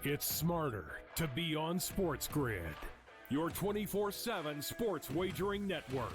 It's smarter to be on SportsGrid, your 24/7 sports wagering network.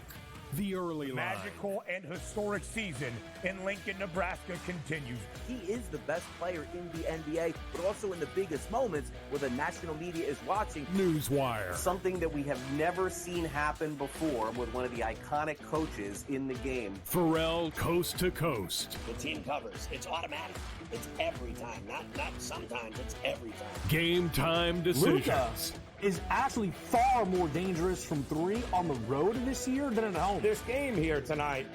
The early line. Magical and historic season in Lincoln, Nebraska continues. He is the best player in the NBA, but also in the biggest moments where the national media is watching. Newswire. Something that we have never seen happen before with one of the iconic coaches in the game. Ferrall coast to coast. The team covers. It's automatic. It's every time. Not sometimes. It's every time. Game time decisions. Luka is actually far more dangerous from three on the road this year than at home. This game here tonight,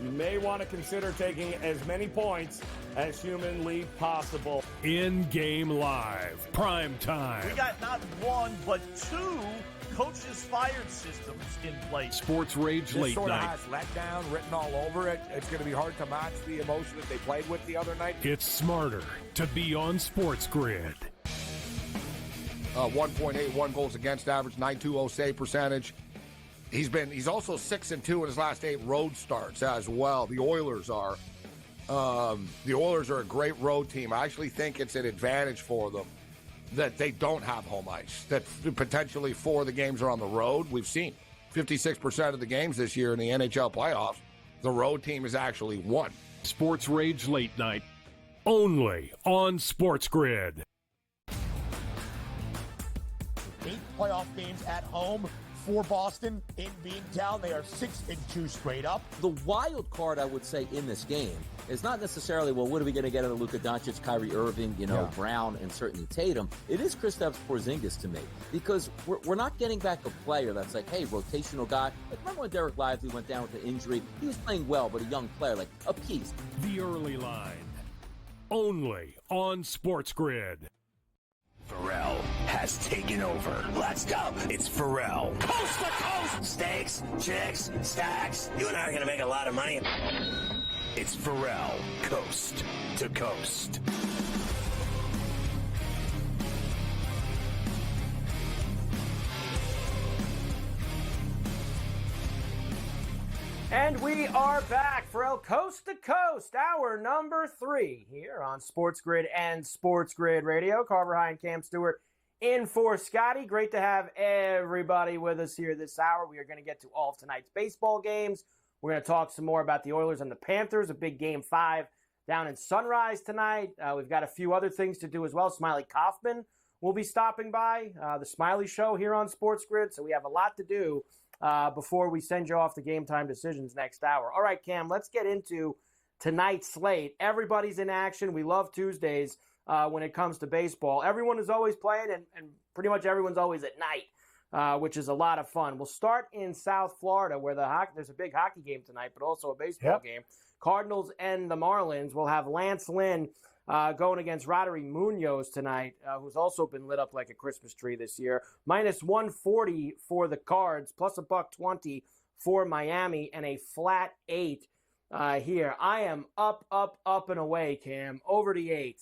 you may want to consider taking as many points as humanly possible. In-game live. Prime time. We got not one, but two coaches fired systems in place. Sports Rage this Late sort Night. of has letdown written all over it. It's going to be hard to match the emotion that they played with the other night. It's smarter to be on SportsGrid. 1.81 goals against average, 9.20 save percentage. He's also 6-2 in his last 8 road starts as well. The Oilers are. The Oilers are a great road team. I actually think it's an advantage for them that they don't have home ice, that potentially 4 of the games are on the road. We've seen 56% of the games this year in the NHL playoffs, the road team has actually won. Sports Rage Late Night, only on SportsGrid. 8 playoff games at home for Boston in Beantown. They are 6-2 straight up. The wild card, I would say, in this game is not necessarily, well, what are we going to get out of Luka Doncic, Kyrie Irving, Brown, and certainly Tatum. It is Kristaps Porzingis to me, because we're not getting back a player that's like, hey, rotational guy. Like, remember when Derek Lively went down with an injury? He was playing well, but a young player, like a piece. The early line, only on SportsGrid. Ferrall has taken over. Let's go. It's Ferrall. Coast to coast. Steaks, chicks, stacks. You and I are going to make a lot of money. It's Ferrall. Coast to coast. And we are back, Ferrall, Coast to Coast, hour number 3 here on SportsGrid and SportsGrid Radio. Carver High and Cam Stewart in for Scotty. Great to have everybody with us here this hour. We are going to get to all of tonight's baseball games. We're going to talk some more about the Oilers and the Panthers, a big Game 5 down in Sunrise tonight. We've got a few other things to do as well. Smylie Kaufman will be stopping by, the Smylie Show here on SportsGrid, so we have a lot to do before we send you off the game time decisions next hour. All right, Cam, let's get into tonight's slate. Everybody's in action. We love Tuesdays when it comes to baseball. Everyone is always playing, and pretty much everyone's always at night, which is a lot of fun. We'll start in South Florida, where there's a big hockey game tonight, but also a baseball game. Cardinals and the Marlins will have Lance Lynn going against Roddery Munoz tonight, who's also been lit up like a Christmas tree this year. Minus 140 for the Cards, plus $120 for Miami, and a flat 8 here. I am up and away, Cam, over the 8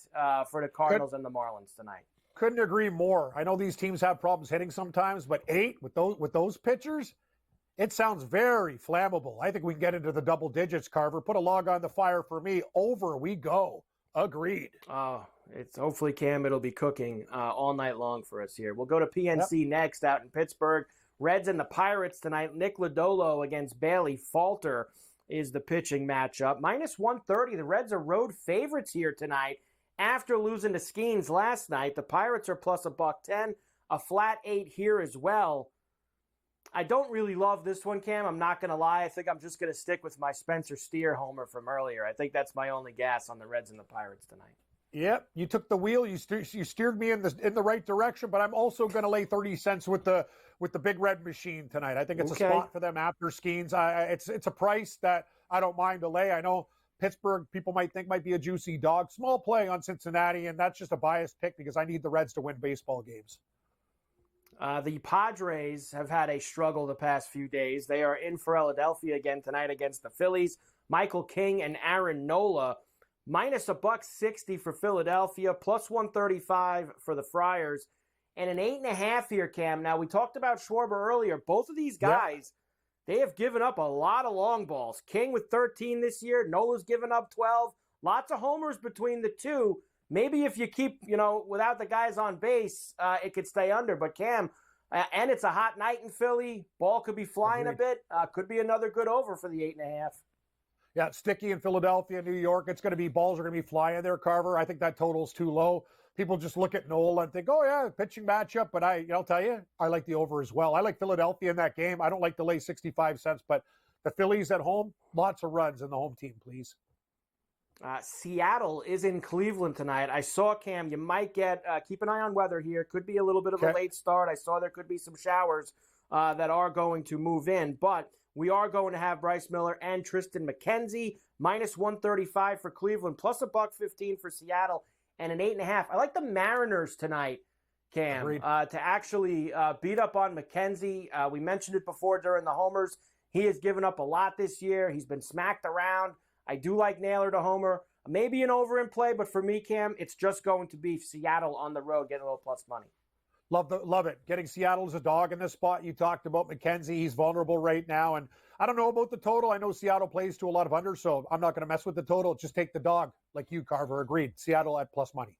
for the Cardinals and the Marlins tonight. Couldn't agree more. I know these teams have problems hitting sometimes, but 8 with those pitchers, it sounds very flammable. I think we can get into the double digits, Carver. Put a log on the fire for me. Over we go. Agreed. It's hopefully, Cam, it'll be cooking all night long for us here. We'll go to PNC next out in Pittsburgh. Reds and the Pirates tonight. Nick Lodolo against Bailey Falter is the pitching matchup. Minus 130. The Reds are road favorites here tonight after losing to Skeens last night. The Pirates are plus $110. A flat 8 here as well. I don't really love this one, Cam. I'm not going to lie. I think I'm just going to stick with my Spencer Steer homer from earlier. I think that's my only gas on the Reds and the Pirates tonight. Yep, you took the wheel. You steered me in the right direction, but I'm also going to lay 30 cents with the Big Red Machine tonight. I think it's a spot for them after Skeens. It's a price that I don't mind to lay. I know Pittsburgh, people might think might be a juicy dog. Small play on Cincinnati, and that's just a biased pick because I need the Reds to win baseball games. The Padres have had a struggle the past few days. They are in Philadelphia again tonight against the Phillies. Michael King and Aaron Nola, minus $160 for Philadelphia, plus 135 for the Friars, and an 8.5 here, Cam. Now, we talked about Schwarber earlier. Both of these guys, they have given up a lot of long balls. King with 13 this year. Nola's given up 12. Lots of homers between the two. maybe if you keep, without the guys on base, it could stay under. But Cam, and it's a hot night in Philly. Ball could be flying a bit. Could be another good over for the 8.5. Yeah, it's sticky in Philadelphia, New York. It's going to be balls are going to be flying there, Carver. I think that total's too low. People just look at Nola and think, oh, yeah, pitching matchup. But I'll tell you, I like the over as well. I like Philadelphia in that game. I don't like to lay 65 cents, but the Phillies at home, lots of runs in the home team, please. Seattle is in Cleveland tonight. I saw, Cam, you might get, keep an eye on weather here. Could be a little bit of a late start. I saw there could be some showers that are going to move in. But we are going to have Bryce Miller and Tristan McKenzie, minus 135 for Cleveland, plus $1.15 for Seattle, and an 8.5. I like the Mariners tonight, Cam, to actually beat up on McKenzie. We mentioned it before during the homers. He has given up a lot this year. He's been smacked around. I do like Naylor to homer. Maybe an over in play, but for me, Cam, it's just going to be Seattle on the road, getting a little plus money. Love it. Getting Seattle as a dog in this spot. You talked about McKenzie. He's vulnerable right now. And I don't know about the total. I know Seattle plays to a lot of under, so I'm not going to mess with the total. Just take the dog like you, Carver. Agreed. Seattle at plus money.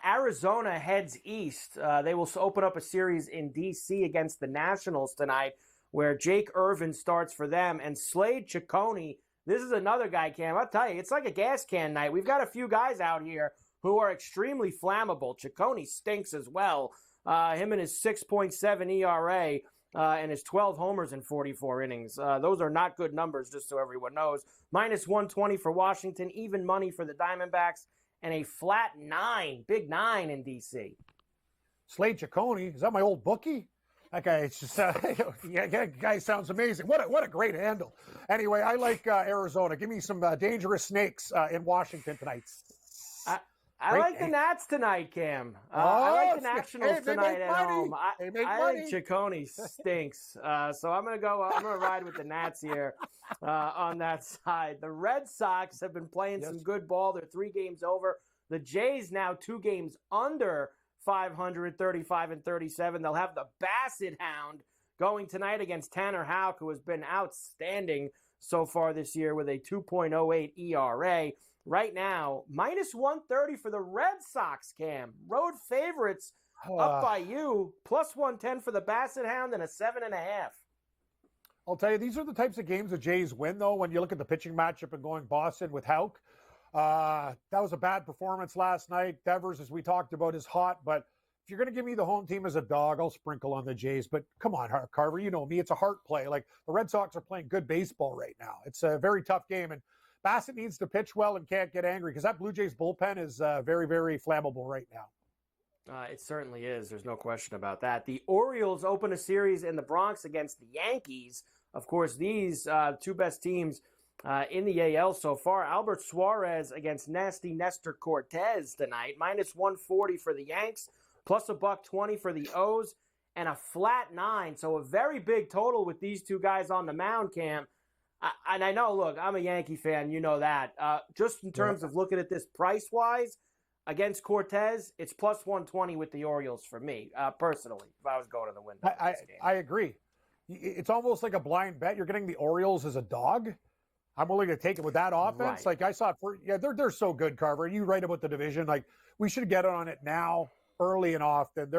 Arizona heads east. They will open up a series in D.C. against the Nationals tonight, where Jake Irvin starts for them. And Slade Ciccone, this is another guy, Cam. I'll tell you, it's like a gas can night. We've got a few guys out here who are extremely flammable. Ciccone stinks as well. Him and his 6.7 ERA and his 12 homers in 44 innings. Those are not good numbers, just so everyone knows. Minus 120 for Washington, even money for the Diamondbacks, and a flat 9, big 9 in D.C. Slade Ciccone, is that my old bookie? That guy, it's just, guy sounds amazing. What a great handle. Anyway, I like Arizona. Give me some dangerous snakes in Washington tonight. I like the Nats tonight, Cam. I like the Nationals tonight at home. I think Ciccone stinks. So I'm going to ride with the Nats here on that side. The Red Sox have been playing some good ball. They're 3 games over. The Jays now 2 games under 500, 35-37. They'll have the Basset Hound going tonight against Tanner Houck, who has been outstanding so far this year with a 2.08 ERA. Right now, minus 130 for the Red Sox, Cam. Road favorites up by you, plus 110 for the Basset Hound and a 7.5. I'll tell you, these are the types of games the Jays win, though, when you look at the pitching matchup and going Boston with Houck. That was a bad performance last night. Devers, as we talked about, is hot, but if you're going to give me the home team as a dog, I'll sprinkle on the Jays. But come on, Carver, you know me. It's a heart play. Like, the Red Sox are playing good baseball right now. It's a very tough game, and Bassett needs to pitch well and can't get angry because that Blue Jays bullpen is very, very flammable right now. It certainly is. There's no question about that. The Orioles open a series in the Bronx against the Yankees. Of course, these 2 best teams in the AL so far. Albert Suarez against nasty Nestor Cortez tonight. Minus 140 for the Yanks, plus $1.20 for the O's, and a flat 9. So a very big total with these 2 guys on the mound, Cam. And I know, look, I'm a Yankee fan. You know that. Just in terms of looking at this price-wise, against Cortez, it's plus 120 with the Orioles for me, personally, if I was going to the window. I agree. It's almost like a blind bet. You're getting the Orioles as a dog. I'm willing to take it with that offense. Right. Like I saw it they're so good, Carver. You write about the division. Like, we should get on it now, early and often.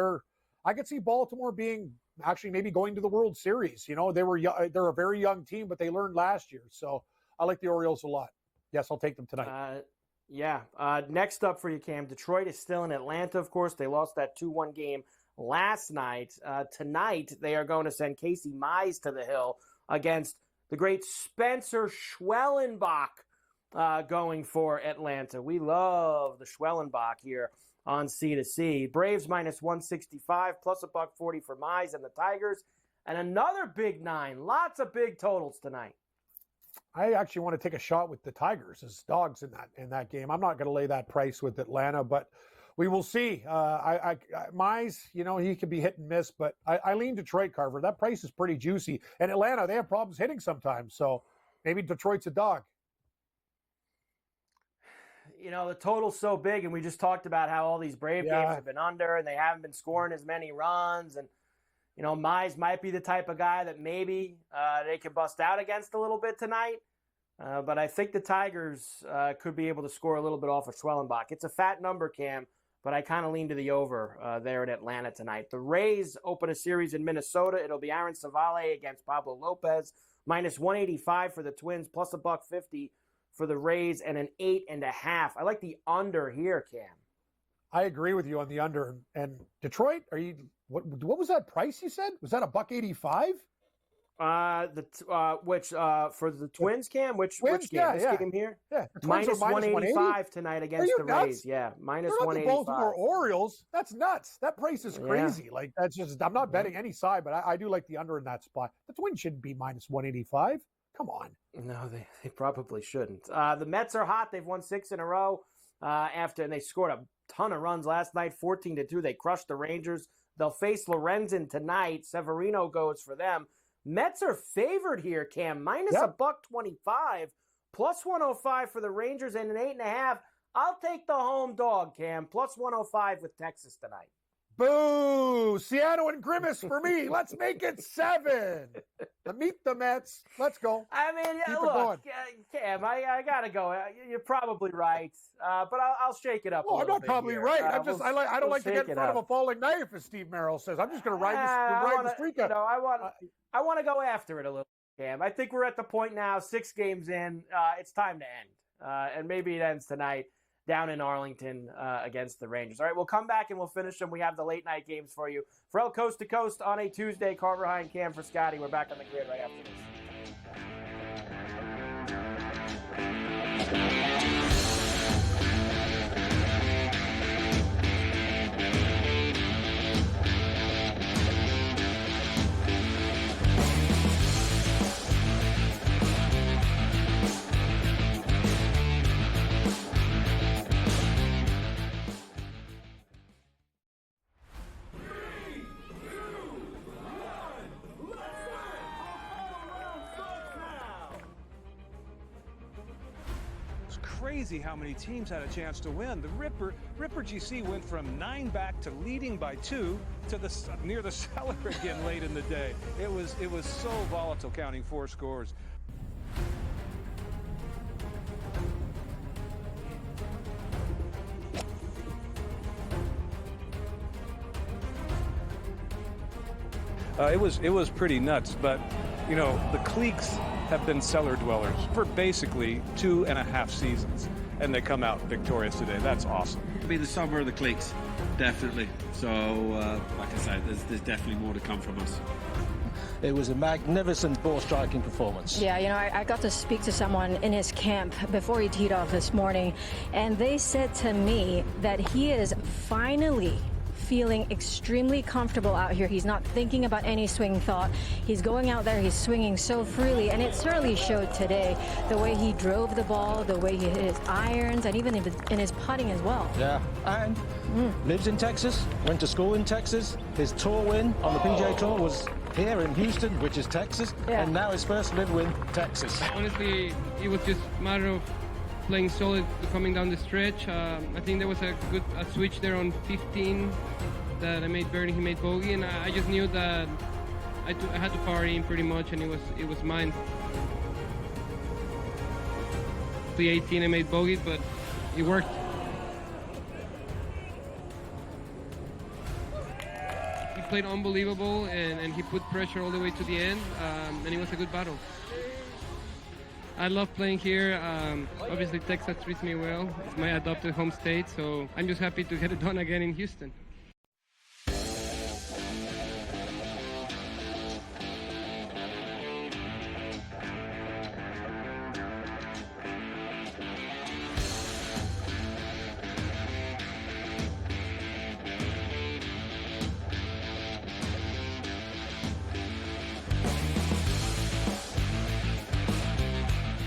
I could see Baltimore being actually maybe going to the World Series. You know, they're a very young team, but they learned last year. So I like the Orioles a lot. Yes, I'll take them tonight. Next up for you, Cam, Detroit is still in Atlanta, of course. They lost that 2-1 game last night. Tonight, they are going to send Casey Mize to the hill against the great Spencer Schwellenbach going for Atlanta. We love the Schwellenbach here on C2C. Braves minus 165, plus $1.40 for Mize and the Tigers. And another big 9. Lots of big totals tonight. I actually want to take a shot with the Tigers as dogs in that game. I'm not going to lay that price with Atlanta, but we will see. Mize, he could be hit and miss, but I lean Detroit, Carver. That price is pretty juicy. And Atlanta, they have problems hitting sometimes, so maybe Detroit's a dog. The total's so big, and we just talked about how all these Brave games have been under, and they haven't been scoring as many runs. And, Mize might be the type of guy that maybe they can bust out against a little bit tonight. But I think the Tigers could be able to score a little bit off of Schwellenbach. It's a fat number, Cam, but I kind of lean to the over there in Atlanta tonight. The Rays open a series in Minnesota. It'll be Aaron Savale against Pablo Lopez, minus 185 for the Twins, plus $1.50 for the Rays, and an 8.5. I like the under here, Cam. I agree with you on the under. And Detroit, what was that price you said? Was that $1.85? Which for the Twins, Cam? Which game? This game here? Yeah, minus 185 tonight against the Rays. Yeah, minus 185. Baltimore Orioles. That's nuts. That price is crazy. Like that's just. I'm not betting any side, but I do like the under in that spot. The Twins shouldn't be minus 185. Come on. No, they probably shouldn't. The Mets are hot. They've won 6 in a row and they scored a ton of runs last night, 14-2. They crushed the Rangers. They'll face Lorenzen tonight. Severino goes for them. Mets are favored here, Cam, minus $1.25, plus 105 for the Rangers, and an 8.5. I'll take the home dog, Cam, plus 105 with Texas tonight. Boo! Seattle and Grimace for me. Let's make it 7. Meet the Mets. Let's go. I mean, look, Cam, I gotta go. You're probably right, but I'll shake it up. Well, I'm not probably right. I don't like to get in front of a falling knife, as Steve Merrill says. I'm just going to ride the streak up. I want to go after it a little, Cam. I think we're at the point now, 6 games in. It's time to end, and maybe it ends tonight down in Arlington against the Rangers. All right, we'll come back and we'll finish them. We have the late night games for you. Ferrall Coast to Coast on a Tuesday. Carver High and Cam for Scotty. We're back on the grid right after this. Crazy how many teams had a chance to win. The Ripper GC went from 9 back to leading by 2 to near the cellar again late in the day. It was so volatile, counting 4 scores. It was pretty nuts, but you know, the cliques have been cellar dwellers for basically 2.5 seasons, and they come out victorious today. That's awesome. It'll be the summer of the cliques, definitely. So, like I said, there's definitely more to come from us. It was a magnificent ball striking performance. Yeah, you know, I got to speak to someone in his camp before he teed off this morning, and they said to me that he is finally feeling extremely comfortable out here. He's not thinking about any swing thought. He's going out there, he's swinging so freely, and it certainly showed today. The way he drove the ball, the way he hit his irons, and even in his putting as well. Yeah, and lives in Texas, went to school in Texas. His tour win on the PGA Tour was here in Houston, which is Texas, and now his first live win, Texas. Honestly, it was just a matter of playing solid coming down the stretch. I think there was a good switch there on 15 that I made birdie, he made bogey, and I just knew that I had to power in pretty much, and it was mine. The 18 I made bogey, but it worked. He played unbelievable, and he put pressure all the way to the end, and it was a good battle. I love playing here. Obviously, Texas treats me well. It's my adopted home state, so I'm just happy to get it done again in Houston.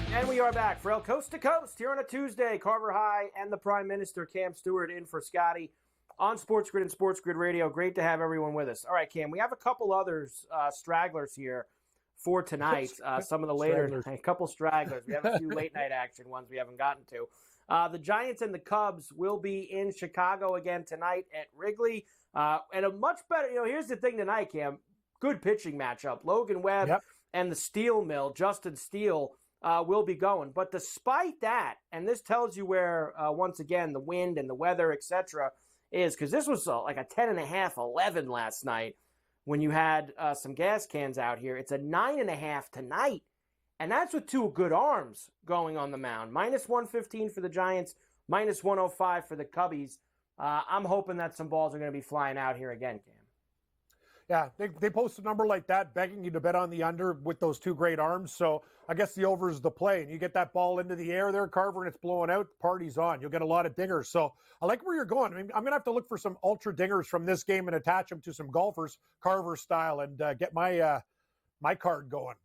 And we are back. Ferrall Coast to Coast here on a Tuesday. Carver High and the Prime Minister, Cam Stewart, in for Scotty on SportsGrid and SportsGrid Radio. Great to have everyone with us. All right, Cam, we have a couple others, stragglers here for tonight. Some of the later, a couple stragglers. We have a few late night action ones we haven't gotten to. The Giants and the Cubs will be in Chicago again tonight at Wrigley. And a much better, here's the thing tonight, Cam. Good pitching matchup. Logan Webb and the Steel Mill, Justin Steele, will be going. But despite that, and this tells you where, once again, the wind and the weather, etc., is, because this was like a 10.5, 11 last night when you had some gas cans out here. It's a 9.5 tonight, and that's with two good arms going on the mound. Minus 115 for the Giants, minus 105 for the Cubbies. I'm hoping that some balls are going to be flying out here again, Cam. Yeah, they post a number like that, begging you to bet on the under with those two great arms. So I guess the over is the play. And you get that ball into the air there, Carver, and it's blowing out, the party's on. You'll get a lot of dingers. So I like where you're going. I mean, I'm going to have to look for some ultra dingers from this game and attach them to some golfers, Carver style, and get my my card going.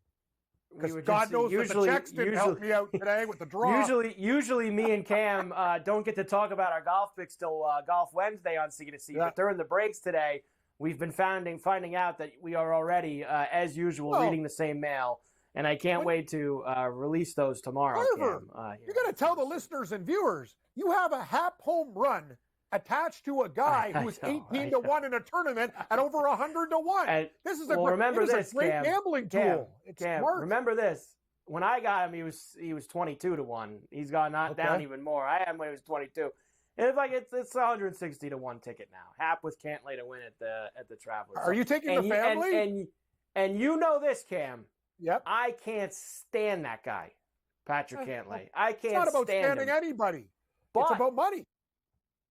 Because God knows that the checks didn't help me out today with the draw. Usually me and Cam don't get to talk about our golf picks till Golf Wednesday on C2C. Yeah. But during the breaks today, we've been finding out that we are already, as usual, reading the same mail. And I can't wait to release those tomorrow, Carver, Cam. You got to tell the listeners and viewers, you have a Hap home run attached to a guy who is 18-1 in a tournament at over 100-1. This is a great gambling tool. It's smart. Remember this. When I got him, he was 22-1. He's gone down even more. I had him when he was 22. And it's 160-1 ticket now. Hap with Cantlay to win at the Travelers. Are you taking the family? And you know this, Cam. Yep. I can't stand that guy, Patrick Cantlay. I can't stand him. It's not about standing anybody. It's about money.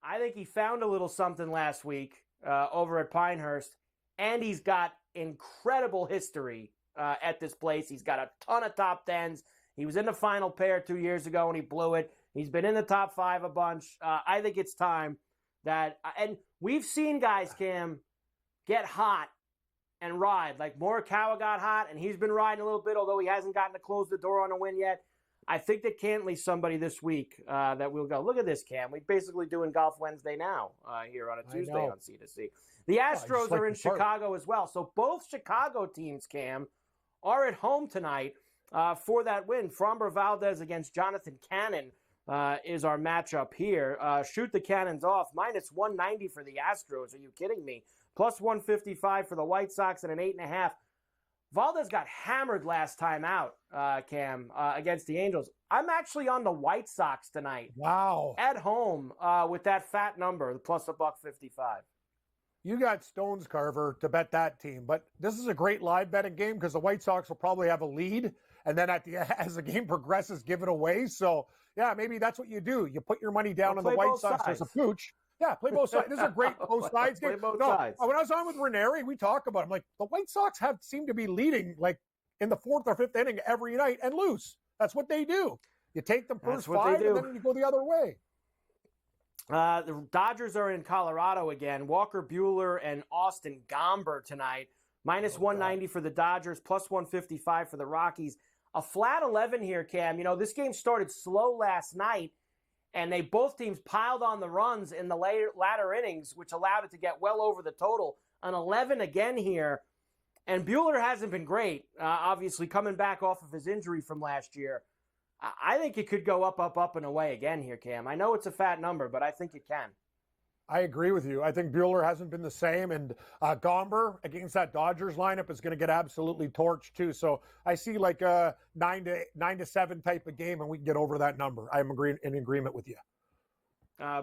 I think he found a little something last week over at Pinehurst, and he's got incredible history at this place. He's got a ton of top tens. He was in the final pair 2 years ago, and he blew it. He's been in the top five a bunch. I think it's time that – and we've seen guys, Cam, get hot and ride. Like Morikawa got hot, and he's been riding a little bit, although he hasn't gotten to close the door on a win yet. I think that Cantley's somebody this week that we'll go, look at this, Cam. We're basically doing Golf Wednesday now here on a Tuesday on C2C. The Astros are in Chicago as well. So both Chicago teams, Cam, are at home tonight for that win. Framber Valdez against Jonathan Cannon is our matchup here. Shoot the cannons off. Minus 190 for the Astros. Are you kidding me? Plus 155 for the White Sox and an 8.5. Valdez got hammered last time out, Cam, against the Angels. I'm actually on the White Sox tonight. Wow. At home with that fat number, plus $1.55. You got stones, Carver, to bet that team. But this is a great live betting game because the White Sox will probably have a lead. And then as the game progresses, give it away. So, yeah, maybe that's what you do. You put your money down on the White Sox as a pooch. Yeah, play both sides. This is a great both sides game. Sides. When I was on with Ranieri, we talk about it. I'm like, the White Sox seem to be leading like in the fourth or fifth inning every night and lose. That's what they do. You take them first five and then you go the other way. The Dodgers are in Colorado again. Walker Buehler and Austin Gomber tonight. Minus 190 for the Dodgers, plus 155 for the Rockies. A flat 11 here, Cam. You know, this game started slow last night, and both teams piled on the runs in the latter innings, which allowed it to get well over the total. An 11 again here. And Buehler hasn't been great, obviously coming back off of his injury from last year. I think it could go up, and away again here, Cam. I know it's a fat number, but I think it can. I agree with you. I think Buehler hasn't been the same, and Gomber against that Dodgers lineup is going to get absolutely torched too. So I see like a 9-7 type of game, and we can get over that number. I'm in agreement with you.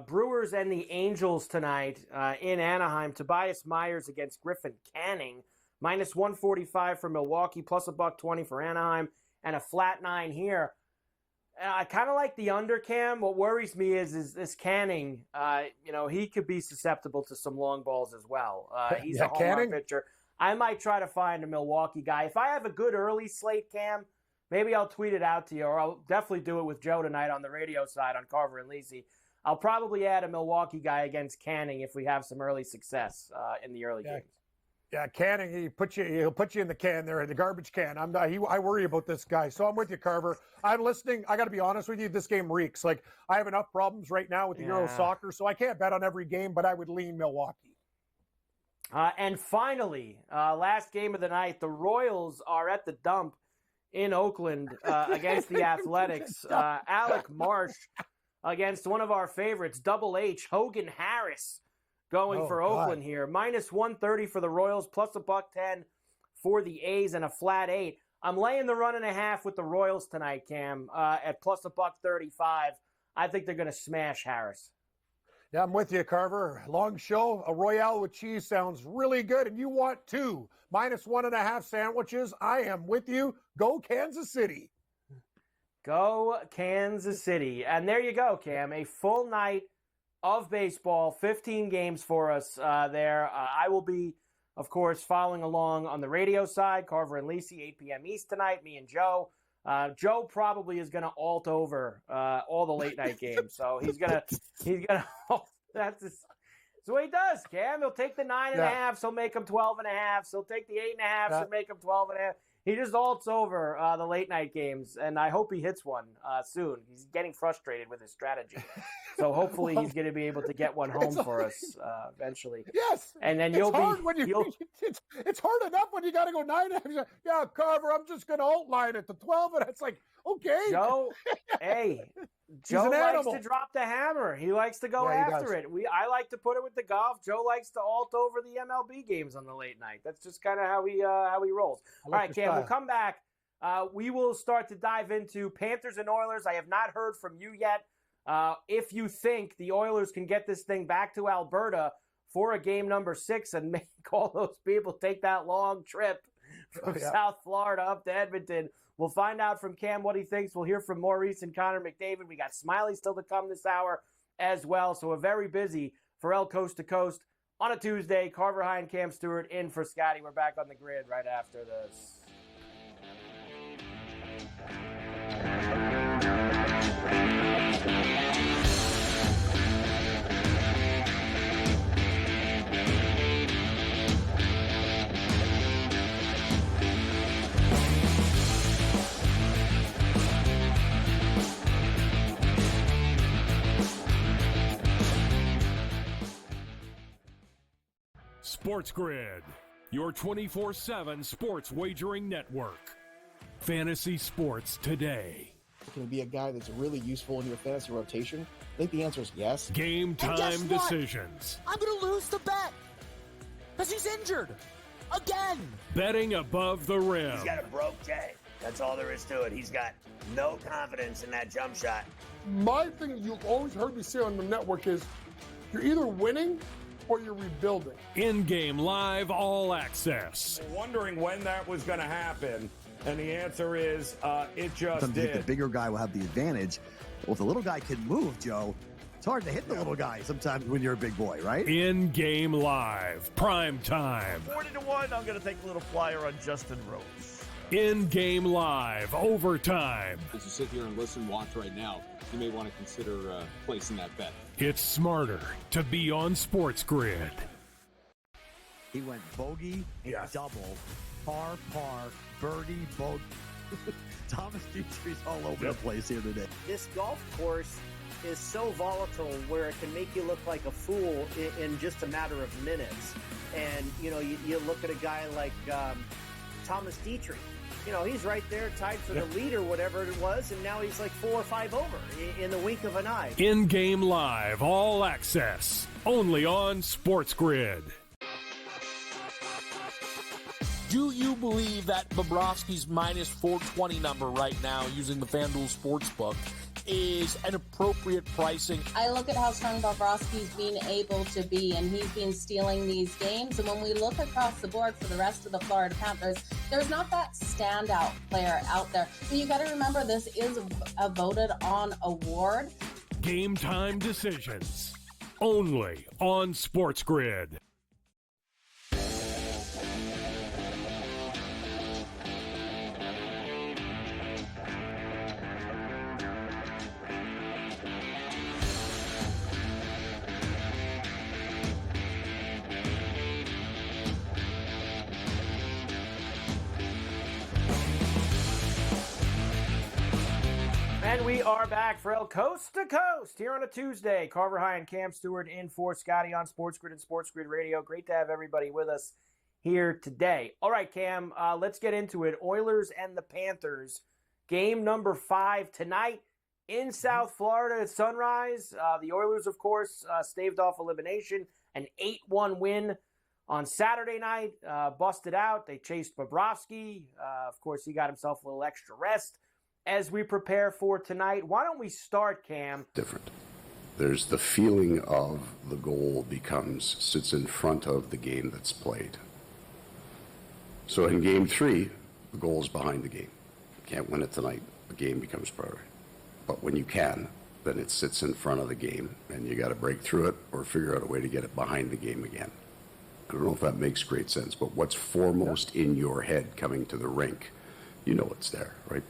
Brewers and the Angels tonight in Anaheim. Tobias Myers against Griffin Canning. Minus 145 for Milwaukee, plus $1.20 for Anaheim, and a flat 9 here. I kind of like the under, Cam. What worries me is this Canning. He could be susceptible to some long balls as well. He's a home run pitcher. I might try to find a Milwaukee guy. If I have a good early slate, Cam, maybe I'll tweet it out to you, or I'll definitely do it with Joe tonight on the radio side on Carver and Lisi. I'll probably add a Milwaukee guy against Canning if we have some early success in the early games. Yeah, Canning, he'll put you in the can there, in the garbage can. I worry about this guy. So I'm with you, Carver. I'm listening. I got to be honest with you. This game reeks. Like, I have enough problems right now with the Euro soccer, so I can't bet on every game, but I would lean Milwaukee. And finally, last game of the night, the Royals are at the dump in Oakland against the Athletics. Alec Marsh against one of our favorites, Double H, Hogan Harris. Going for Oakland here. Minus 130 for the Royals, plus $1.10 for the A's, and a flat 8. I'm laying the 1.5 with the Royals tonight, Cam, at plus $1.35. I think they're going to smash Harris. Yeah, I'm with you, Carver. Long show. A Royale with cheese sounds really good. And you want 2 -1.5 sandwiches. I am with you. Go Kansas City. Go Kansas City. And there you go, Cam. A full night of baseball, 15 games for us there. I will be, of course, following along on the radio side. Carver and Lisi, 8 p.m. East tonight, me and Joe. Joe probably is going to alt over all the late night games. So he's going to, that's what he does, Cam. He'll take the 9.5, so make them 12.5. So he'll take the 8.5, so make them 12.5. He just alts over the late night games, and I hope he hits one soon. He's getting frustrated with his strategy. So hopefully he's going to be able to get one home for us eventually. Yes. And then it's hard enough when you got to go 9.5. Yeah, Carver, I'm just going to outline it to 12. And it's like, okay. Joe, Joe likes to drop the hammer. He likes to go after it. I like to put it with the golf. Joe likes to alt over the MLB games on the late night. That's just kind of how he rolls. All right, Cam, we'll come back. We will start to dive into Panthers and Oilers. I have not heard from you yet. If you think the Oilers can get this thing back to Alberta for a game number 6 and make all those people take that long trip from South Florida up to Edmonton, we'll find out from Cam what he thinks. We'll hear from Maurice and Connor McDavid. We got Smylie still to come this hour as well. So a very busy Ferrall Coast to Coast on a Tuesday. Carver High and Cam Stewart in for Scotty. We're back on the grid right after this. SportsGrid, your 24/7 sports wagering network. Fantasy sports today. Can he be a guy that's really useful in your fantasy rotation? I think the answer is yes. Game time decisions. I'm going to lose the bet because he's injured again. Betting above the rim. He's got a broke J. That's all there is to it. He's got no confidence in that jump shot. My thing you've always heard me say on the network is you're either winning or you're rebuilding. In-game live all access. Wondering when that was going to happen, and the answer is it just Sometimes did. The bigger guy will have the advantage. Well, if the little guy can move, Joe, it's hard to hit the little guy sometimes when you're a big boy, right? In-game live, prime time. 40-1, I'm going to take a little flyer on Justin Rose. In-game live, overtime. As you sit here and listen, watch right now, you may want to consider placing that bet. It's smarter to be on SportsGrid. He went bogey and double, par, birdie, bogey. Thomas Dietrich's all over the place here today. This golf course is so volatile where it can make you look like a fool in just a matter of minutes. And, you know, you look at a guy like Thomas Dietrich. You know, he's right there tied for the lead or whatever it was, and now he's like 4 or 5 over in the wink of an eye. In-game live, all access, only on SportsGrid. Do you believe that Bobrovsky's minus 420 number right now using the FanDuel Sportsbook is an appropriate pricing? I look at how strong Bobrovsky's been able to be, and he's been stealing these games. And when we look across the board for the rest of the Florida Panthers, there's not that standout player out there. So you got to remember, this is a voted on award. Game time decisions, only on SportsGrid. And we are back for El Coast to Coast here on a Tuesday. Carver High and Cam Stewart in for Scotty on SportsGrid and SportsGrid Radio. Great to have everybody with us here today. All right, Cam, let's get into it. Oilers and the Panthers. Game number 5 tonight in South Florida at sunrise. The Oilers, of course, staved off elimination. An 8-1 win on Saturday night, busted out. They chased Bobrovsky. Of course, he got himself a little extra rest as we prepare for tonight. Why don't we start, Cam? Different. There's the feeling of the goal sits in front of the game that's played. So in game 3, the goal is behind the game. Can't win it tonight. The game becomes priority. But when you can, then it sits in front of the game, and you got to break through it or figure out a way to get it behind the game again. I don't know if that makes great sense, but what's foremost in your head coming to the rink, you know it's there, right?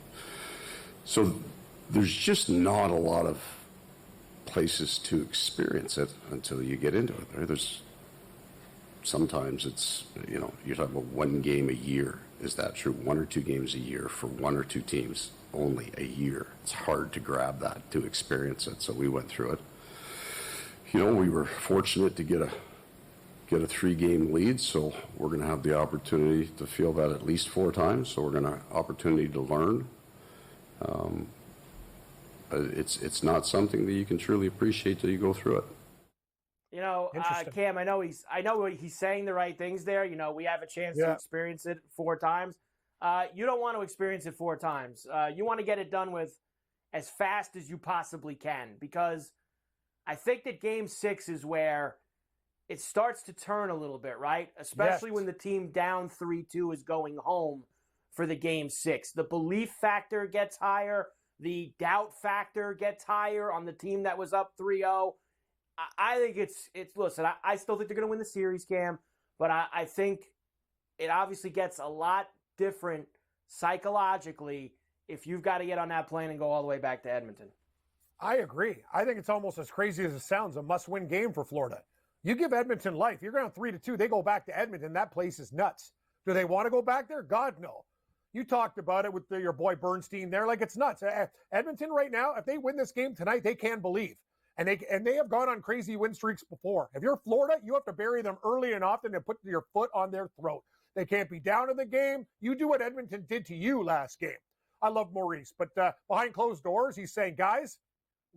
So there's just not a lot of places to experience it until you get into it. There's sometimes it's, you're talking about one game a year. Is that true? 1 or 2 games a year for 1 or 2 teams, only a year. It's hard to grab that, to experience it. So we went through it. We were fortunate to get a 3-game lead, so we're going to have the opportunity to feel that at least 4 times. So we're going to have opportunity to learn. It's not something that you can truly appreciate till you go through it. Cam, I know he's saying the right things there. We have a chance to experience it 4 times. You don't want to experience it 4 times. You want to get it done with as fast as you possibly can, because I think that game 6 is where it starts to turn a little bit, right? Especially when the team down 3-2 is going home for the game 6. The belief factor gets higher. The doubt factor gets higher on the team that was up 3-0. I think it's listen, I still think they're going to win the series, Cam, but I think it obviously gets a lot different psychologically if you've got to get on that plane and go all the way back to Edmonton. I agree. I think it's almost as crazy as it sounds, a must-win game for Florida. You give Edmonton life. You're going 3-2. They go back to Edmonton. That place is nuts. Do they want to go back there? God, no. You talked about it with your boy Bernstein there. Like, it's nuts. Edmonton right now, if they win this game tonight, they can believe. And they have gone on crazy win streaks before. If you're Florida, you have to bury them early and often and put your foot on their throat. They can't be down in the game. You do what Edmonton did to you last game. I love Maurice. But behind closed doors, he's saying, guys,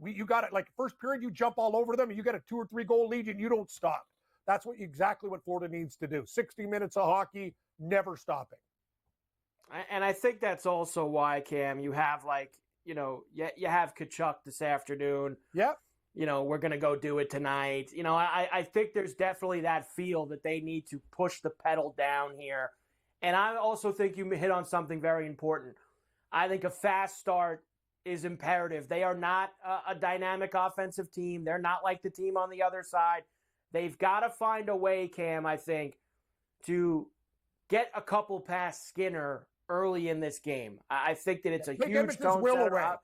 you got it. Like, first period, you jump all over them, and you get a 2 or 3 goal lead, and you don't stop. That's exactly what Florida needs to do. 60 minutes of hockey, never stopping. And I think that's also why, Cam, you have, you have Tkachuk this afternoon. Yep. We're going to go do it tonight. I think there's definitely that feel that they need to push the pedal down here. And I also think you hit on something very important. I think a fast start is imperative. They are not a dynamic offensive team. They're not like the team on the other side. They've got to find a way, Cam, I think, to get a couple past Skinner early in this game. I think that it's a huge tone setter.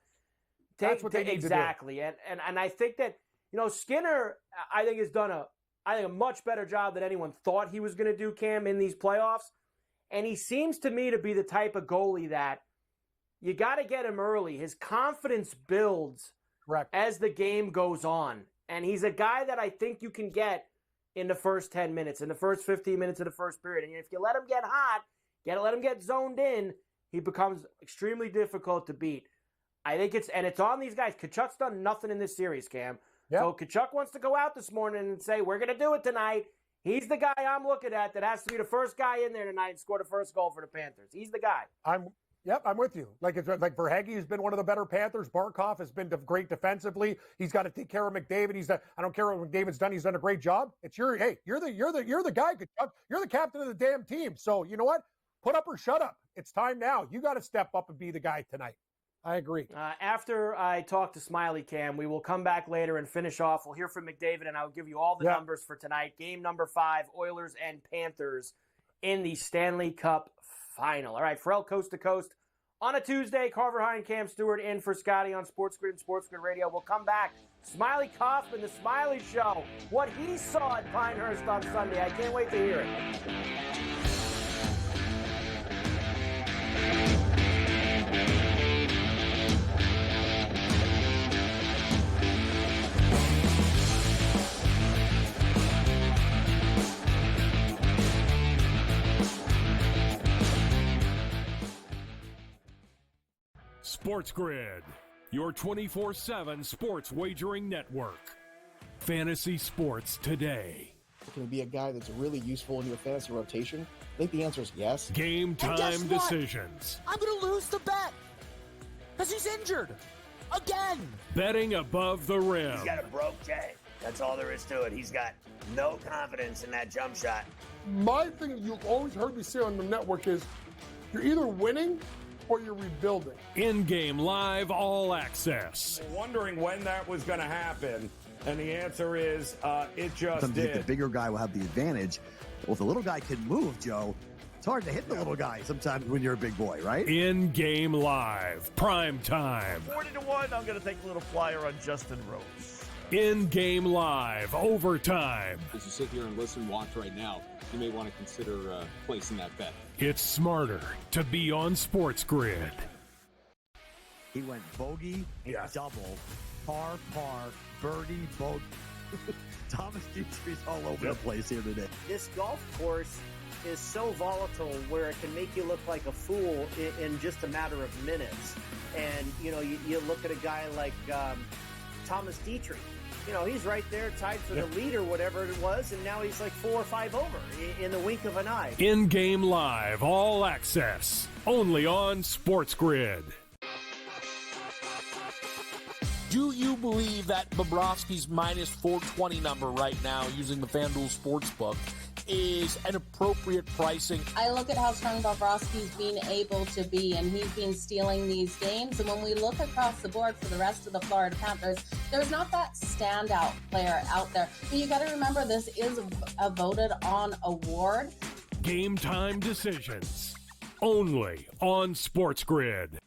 That's what they need exactly. to do. And I think that, Skinner, I think, has done a much better job than anyone thought he was going to do, Cam, in these playoffs. And he seems to me to be the type of goalie that you got to get him early. His confidence builds as the game goes on. And he's a guy that I think you can get in the first 10 minutes, in the first 15 minutes of the first period. And if you let him get hot, let him get zoned in, he becomes extremely difficult to beat. I think it's on these guys. Tkachuk's done nothing in this series, Cam. Yep. So Tkachuk wants to go out this morning and say, we're going to do it tonight. He's the guy I'm looking at that has to be the first guy in there tonight and score the first goal for the Panthers. He's the guy. I'm with you. Like Verhaeghe has been one of the better Panthers. Barkov has been great defensively. He's got to take care of McDavid. I don't care what McDavid's done. He's done a great job. You're the guy, Tkachuk. You're the captain of the damn team. So you know what? Put up or shut up. It's time now. You got to step up and be the guy tonight. I agree. After I talk to Smylie, Cam, we will come back later and finish off. We'll hear from McDavid, and I'll give you all the numbers for tonight. Game number 5, Oilers and Panthers in the Stanley Cup Final. All right, Ferrall Coast to Coast on a Tuesday. Carver High and Cam Stewart in for Scotty on SportsGrid and SportsGrid Radio. We'll come back. Smylie Kaufman, the Smylie Show, what he saw at Pinehurst on Sunday. I can't wait to hear it. SportsGrid, your 24/7 sports wagering network. Fantasy sports today. Can he be a guy that's really useful in your fantasy rotation? I think the answer is yes. Game time decisions. I'm going to lose the bet because he's injured again. Betting above the rim. He's got a broke J. That's all there is to it. He's got no confidence in that jump shot. My thing you've always heard me say on the network is you're either winning or you're rebuilding. In-game live all access. Wondering when that was going to happen, and the answer is it just Sometimes did. the bigger guy will have the advantage. Well, if the little guy can move, Joe, it's hard to hit the little guy sometimes when you're a big boy, right? In-game live, prime time. 40-1, I'm going to take a little flyer on Justin Rose. In-game live, overtime. As you sit here and listen, watch right now, you may want to consider placing that bet. It's smarter to be on SportsGrid. He went bogey, double, par, birdie, bogey. Thomas Dietrich's all over the place here today. This golf course is so volatile where it can make you look like a fool in just a matter of minutes. And, you know, you look at a guy like Thomas Dietrich. You know, he's right there tied for the lead or whatever it was, and now he's like 4 or 5 over in the wink of an eye. In-game live, all access, only on SportsGrid. Do you believe that Bobrovsky's minus 420 number right now using the FanDuel Sportsbook is an appropriate pricing? I look at how strong Bobrovsky's been able to be, and he's been stealing these games. And when we look across the board for the rest of the Florida Panthers, there's not that standout player out there. But you got to remember, this is a voted on award. Game time decisions, only on SportsGrid.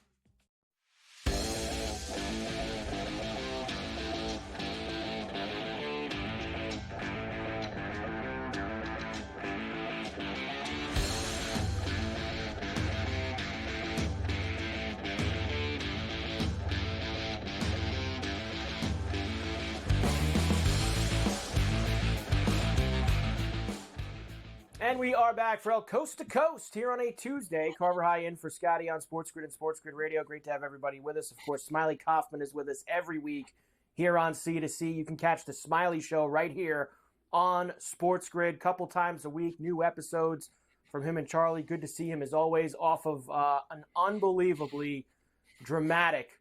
And we are back for El Coast to Coast here on a Tuesday. Carver High in for Scotty on SportsGrid and SportsGrid Radio. Great to have everybody with us. Of course, Smylie Kaufman is with us every week here on C2C. You can catch the Smylie Show right here on SportsGrid a couple times a week. New episodes from him and Charlie. Good to see him as always off of an unbelievably dramatic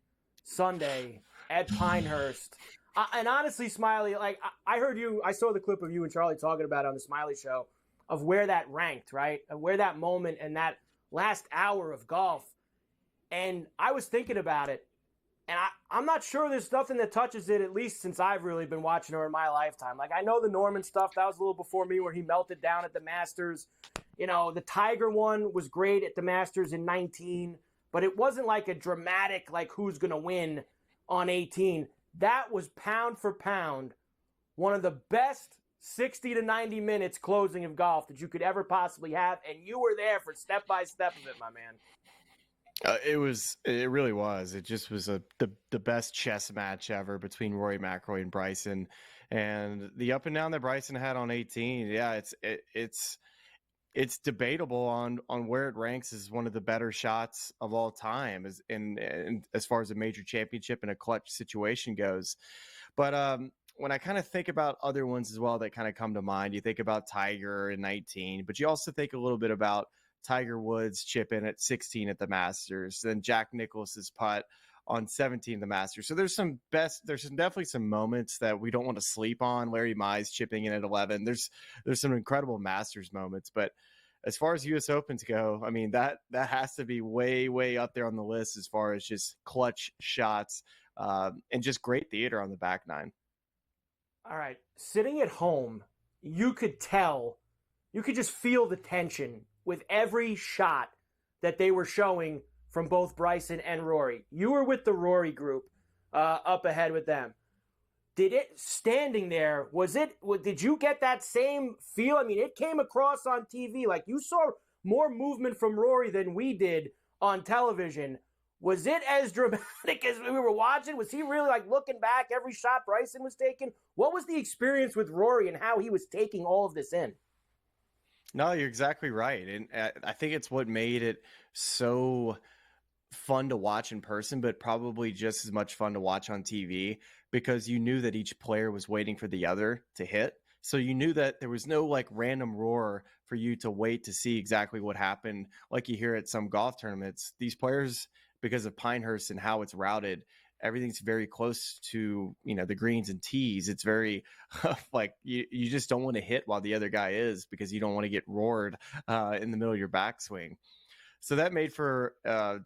Sunday at Pinehurst. And honestly, Smylie, like I saw the clip of you and Charlie talking about it on the Smylie Show, of where that ranked, right? Of where that moment and that last hour of golf. And I was thinking about it, and I'm not sure there's nothing that touches it, at least since I've really been watching her in my lifetime. Like, I know the Norman stuff, that was a little before me, where he melted down at the Masters. You know, the Tiger one was great at the Masters in 19, but it wasn't like a dramatic, like, who's going to win on 18. That was pound for pound one of the best 60 to 90 minutes closing of golf that you could ever possibly have, and you were there for step by step of it, my man. It really was. It just was the best chess match ever between Rory McIlroy and Bryson, and the up and down that Bryson had on 18. Yeah, it's debatable on where it ranks as one of the better shots of all time, as far as a major championship and a clutch situation goes. But when I kind of think about other ones as well that kind of come to mind, you think about Tiger in 19, but you also think a little bit about Tiger Woods chip in at 16 at the Masters, then Jack Nicklaus's putt on 17 at the Masters. So there's definitely some moments that we don't want to sleep on. Larry Mize chipping in at 11. There's some incredible Masters moments, but as far as U.S. Opens go, I mean, that has to be way, way up there on the list as far as just clutch shots and just great theater on the back nine. All right. Sitting at home, you could just feel the tension with every shot that they were showing from both Bryson and Rory. You were with the Rory group up ahead with them. Standing there, did you get that same feel? I mean, it came across on TV. Like, you saw more movement from Rory than we did on television. Was it as dramatic as we were watching? Was he really like looking back every shot Bryson was taking? What was the experience with Rory and how he was taking all of this in? No, you're exactly right. And I think it's what made it so fun to watch in person, but probably just as much fun to watch on TV, because you knew that each player was waiting for the other to hit. So you knew that there was no like random roar for you to wait to see exactly what happened. Like you hear at some golf tournaments, these players, because of Pinehurst and how it's routed, everything's very close to, the greens and tees. It's very like you just don't want to hit while the other guy is, because you don't want to get roared in the middle of your backswing. So that made for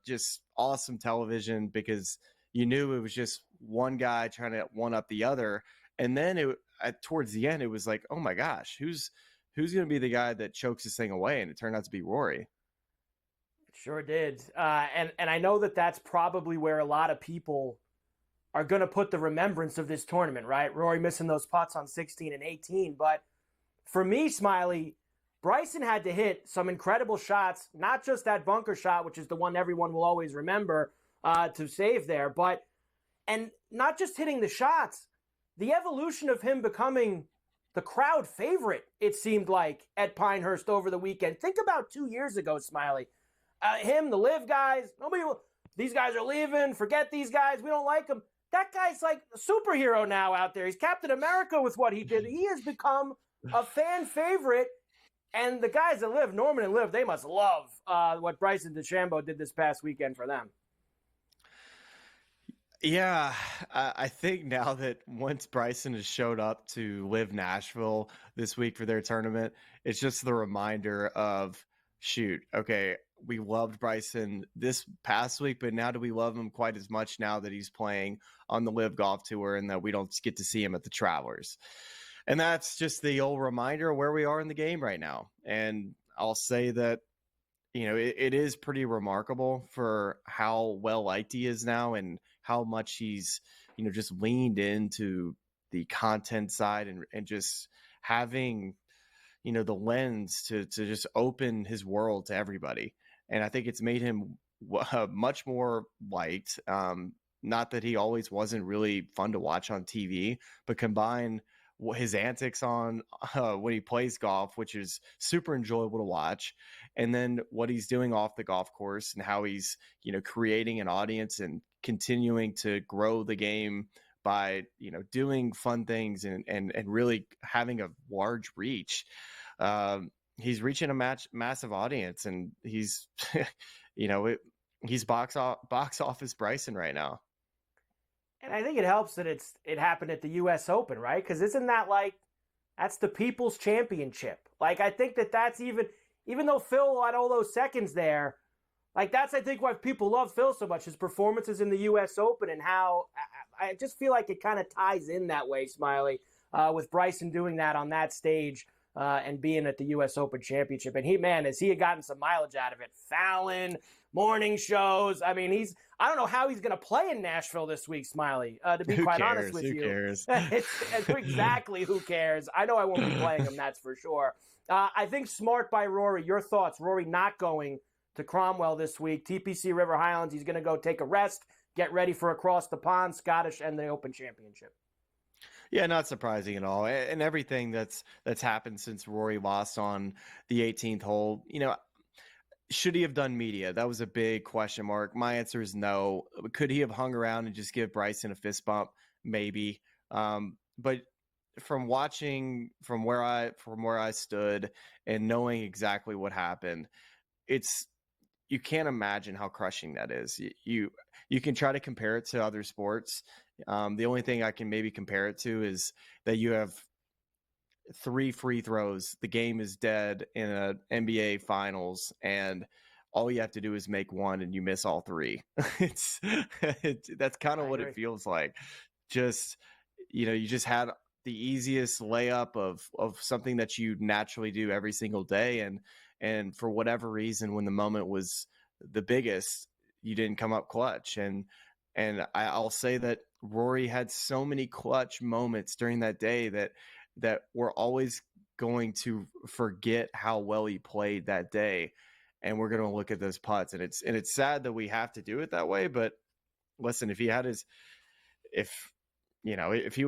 just awesome television, because you knew it was just one guy trying to one up the other. And then towards the end, it was like, oh my gosh, who's going to be the guy that chokes this thing away? And it turned out to be Rory. Sure did. And I know that that's probably where a lot of people are going to put the remembrance of this tournament, right? Rory missing those putts on 16 and 18. But for me, Smylie, Bryson had to hit some incredible shots, not just that bunker shot, which is the one everyone will always remember to save there, and not just hitting the shots, the evolution of him becoming the crowd favorite, it seemed like, at Pinehurst over the weekend. Think about 2 years ago, Smylie. Him, the Live guys, these guys are leaving, forget these guys, we don't like them. That guy's like a superhero now out there. He's Captain America with what he did. He has become a fan favorite, and the guys that Live, Norman and Live, they must love what Bryson DeChambeau did this past weekend for them. Yeah, I think now that once Bryson has showed up to Live Nashville this week for their tournament, it's just the reminder of, shoot, okay, we loved Bryson this past week, but now do we love him quite as much now that he's playing on the Live Golf Tour and that we don't get to see him at the Travelers? And that's just the old reminder of where we are in the game right now. And I'll say that, it is pretty remarkable for how well liked he is now and how much he's, just leaned into the content side and just having, the lens to just open his world to everybody. And I think it's made him much more liked. Not that he always wasn't really fun to watch on TV, but combine his antics on when he plays golf, which is super enjoyable to watch, and then what he's doing off the golf course and how he's, creating an audience and continuing to grow the game by, doing fun things and really having a large reach. He's reaching a massive audience, and he's, he's box office Bryson right now. And I think it helps that it happened at the U.S. Open, right? Because isn't that that's the People's Championship? Like, I think that's even though Phil had all those seconds there, that's, I think, why people love Phil so much, his performances in the U.S. Open, and how I just feel like it kind of ties in that way, Smylie, with Bryson doing that on that stage and being at the U.S. Open Championship. And as he had gotten some mileage out of it, Fallon, morning shows. I mean, I don't know how he's going to play in Nashville this week, Smylie, to be quite honest with you. Who cares? It's exactly who cares. I know I won't be playing him, that's for sure. I think smart by Rory. Your thoughts? Rory not going to Cromwell this week. TPC River Highlands, he's going to go take a rest, get ready for across the pond, Scottish, and the Open Championship. Yeah, not surprising at all. And everything that's happened since Rory lost on the 18th hole, should he have done media? That was a big question mark. My answer is no. Could he have hung around and just give Bryson a fist bump? Maybe. But from watching from where I stood and knowing exactly what happened, you can't imagine how crushing that is. You can try to compare it to other sports. The only thing I can maybe compare it to is that you have 3 free throws. The game is dead in an NBA finals, and all you have to do is make one and you miss all 3. That's kind of what it feels like. Just, you just had the easiest layup of something that you naturally do every single day. And for whatever reason, when the moment was the biggest, you didn't come up clutch. And I'll say that Rory had so many clutch moments during that day that we're always going to forget how well he played that day. And we're going to look at those putts, and it's sad that we have to do it that way. But listen, if he would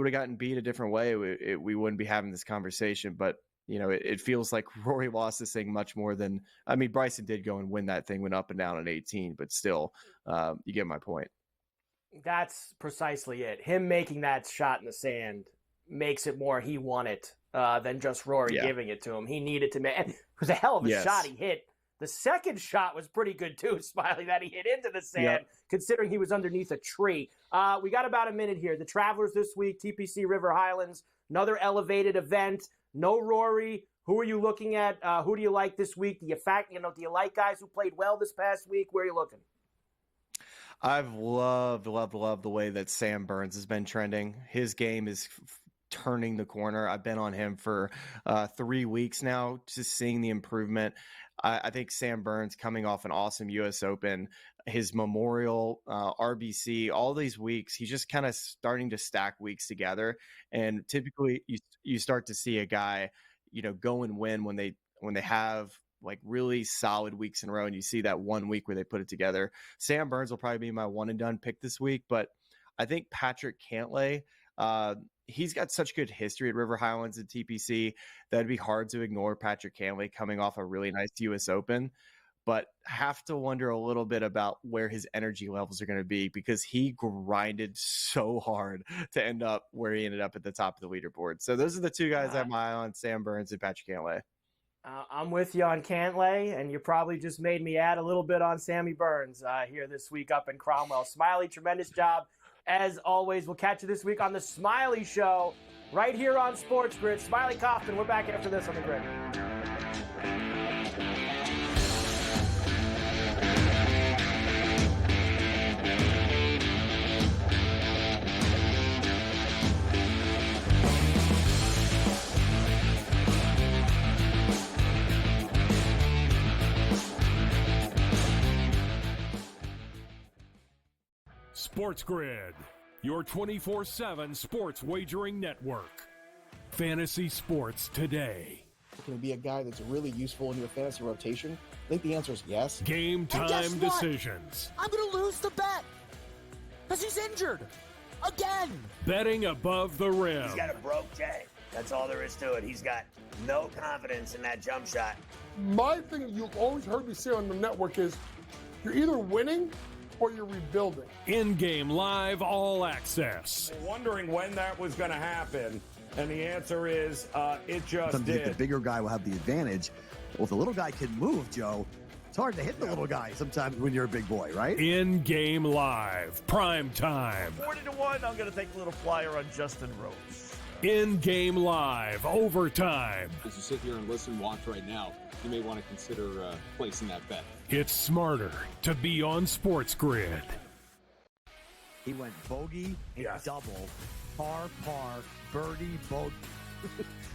have gotten beat a different way, we wouldn't be having this conversation. But it feels like Rory lost this thing much more than, Bryson did go and win that thing, went up and down on 18, but still, you get my point. That's precisely it. Him making that shot in the sand makes it more he won it than just Rory giving it to him. He needed to make. It was a hell of a shot he hit. The second shot was pretty good too, Smylie, that he hit into the sand, considering he was underneath a tree. We got about a minute here. The Travelers this week, TPC River Highlands, another elevated event. No Rory. Who are you looking at? Who do you like this week? Do you like guys who played well this past week? Where are you looking? I've loved the way that Sam Burns has been trending. His game is turning the corner. I've been on him for 3 weeks now, just seeing the improvement. I think Sam Burns, coming off an awesome U.S. Open, his Memorial, RBC, all these weeks, he's just kind of starting to stack weeks together. And typically you start to see a guy, go and win when they have like really solid weeks in a row, and you see that 1 week where they put it together. Sam Burns will probably be my one and done pick this week, but I think Patrick Cantlay, he's got such good history at River Highlands and TPC that it'd be hard to ignore Patrick Cantlay coming off a really nice U.S. Open, but have to wonder a little bit about where his energy levels are going to be, because he grinded so hard to end up where he ended up at the top of the leaderboard. So those are the two guys I have my eye on, Sam Burns and Patrick Cantlay. I'm with you on Cantlay, and you probably just made me add a little bit on Sammy Burns here this week up in Cromwell. Smylie, tremendous job. As always, we'll catch you this week on the Smylie Show right here on Sports Grid. Smylie Kaufman, we're back after this on the grid. Sports Grid, your 24/7 sports wagering network. Fantasy sports today. Can he be a guy that's really useful in your fantasy rotation? I think the answer is yes. Game time decisions. I'm going to lose the bet because he's injured again. Betting above the rim. He's got a broke J. That's all there is to it. He's got no confidence in that jump shot. My thing you've always heard me say on the network is you're either winning or you're rebuilding. In-game live, all access. Wondering when that was going to happen, and the answer is it just Sometimes did. the bigger guy will have the advantage. Well, if the little guy can move, Joe, it's hard to hit the little guy sometimes when you're a big boy, right? In-game live, prime time. 40-1, I'm going to take a little flyer on Justin Rose. In-game live, overtime. As you sit here and listen, watch right now, you may want to consider placing that bet. It's smarter to be on Sports Grid. He went bogey, double, par, birdie, bogey.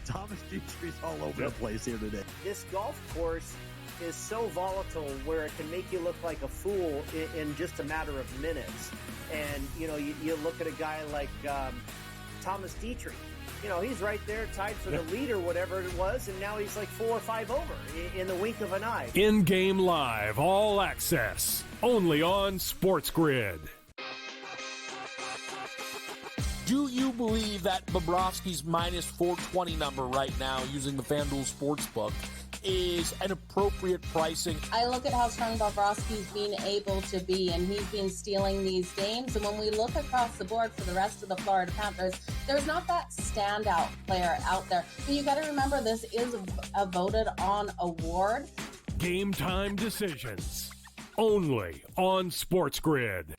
Thomas Dietrich's all over the place here today. This golf course is so volatile where it can make you look like a fool in just a matter of minutes. And, you look at a guy like Thomas Dietrich. He's right there tied for the lead or whatever it was, and now he's like 4 or 5 over in the wink of an eye. In-game live, all access, only on Sports Grid. Do you believe that Bobrovsky's minus 420 number right now using the FanDuel Sportsbook is an appropriate pricing? I look at how strong Bobrovsky's been able to be, and he's been stealing these games. And when we look across the board for the rest of the Florida Panthers, there's not that standout player out there. But you got to remember, this is a voted on award. Game time decisions, only on Sports Grid.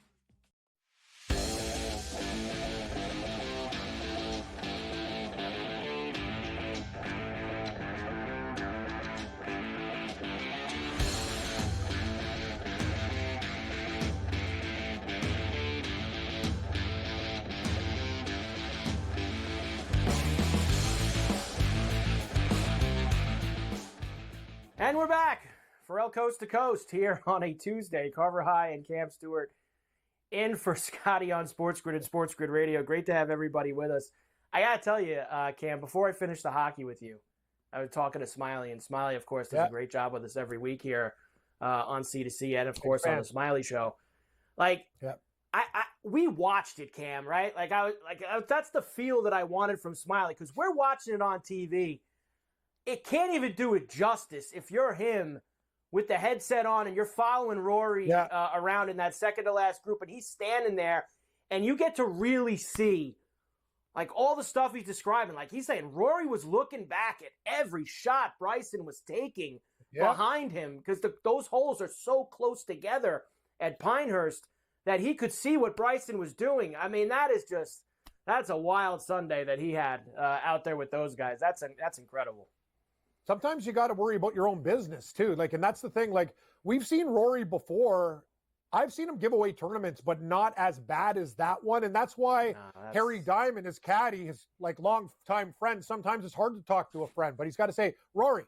And we're back. Ferrall Coast to Coast here on a Tuesday. Carver High and Cam Stewart in for Scotty on Sports Grid and Sports Grid Radio. Great to have everybody with us. I got to tell you, Cam, before I finish the hockey with you, I was talking to Smylie, and Smylie, of course, does a great job with us every week here on C2C and, of course, on the Smylie Show. We watched it, Cam, right? That's the feel that I wanted from Smylie, because we're watching it on TV. It can't even do it justice if you're him with the headset on and you're following Rory around in that second to last group, and he's standing there, and you get to really see like all the stuff he's describing, like he's saying Rory was looking back at every shot Bryson was taking behind him because those holes are so close together at Pinehurst that he could see what Bryson was doing. I mean, that's a wild Sunday that he had out there with those guys. That's incredible. Sometimes you got to worry about your own business too. Like, and that's the thing. Like, we've seen Rory before. I've seen him give away tournaments, but not as bad as that one. And that's why Harry Diamond, his caddy, his like longtime friend, sometimes it's hard to talk to a friend, but he's got to say, Rory,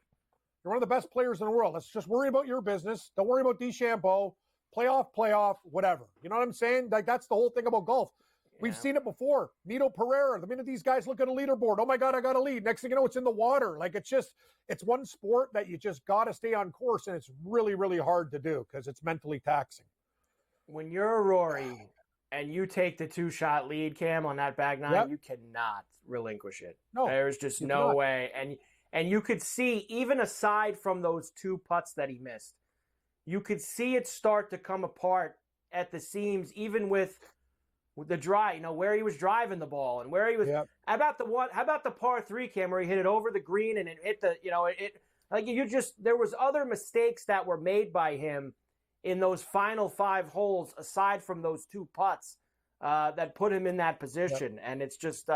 you're one of the best players in the world. Let's just worry about your business. Don't worry about DeChambeau. Playoff, whatever. You know what I'm saying? Like, that's the whole thing about golf. We've seen it before. Nito Pereira, the minute these guys look at a leaderboard, oh my God, I got a lead. Next thing you know, it's in the water. Like, it's one sport that you just got to stay on course, and it's really, really hard to do because it's mentally taxing. When you're a Rory and you take the 2-shot lead, Cam, on that back nine, you cannot relinquish it. No, there's just no way. And you could see, even aside from those 2 putts that he missed, you could see it start to come apart at the seams, even with the drive, where he was driving the ball and where he was. How about the par 3, Cam, where he hit it over the green and it hit there was other mistakes that were made by him in those final 5 holes, aside from those 2 putts that put him in that position. And it's just,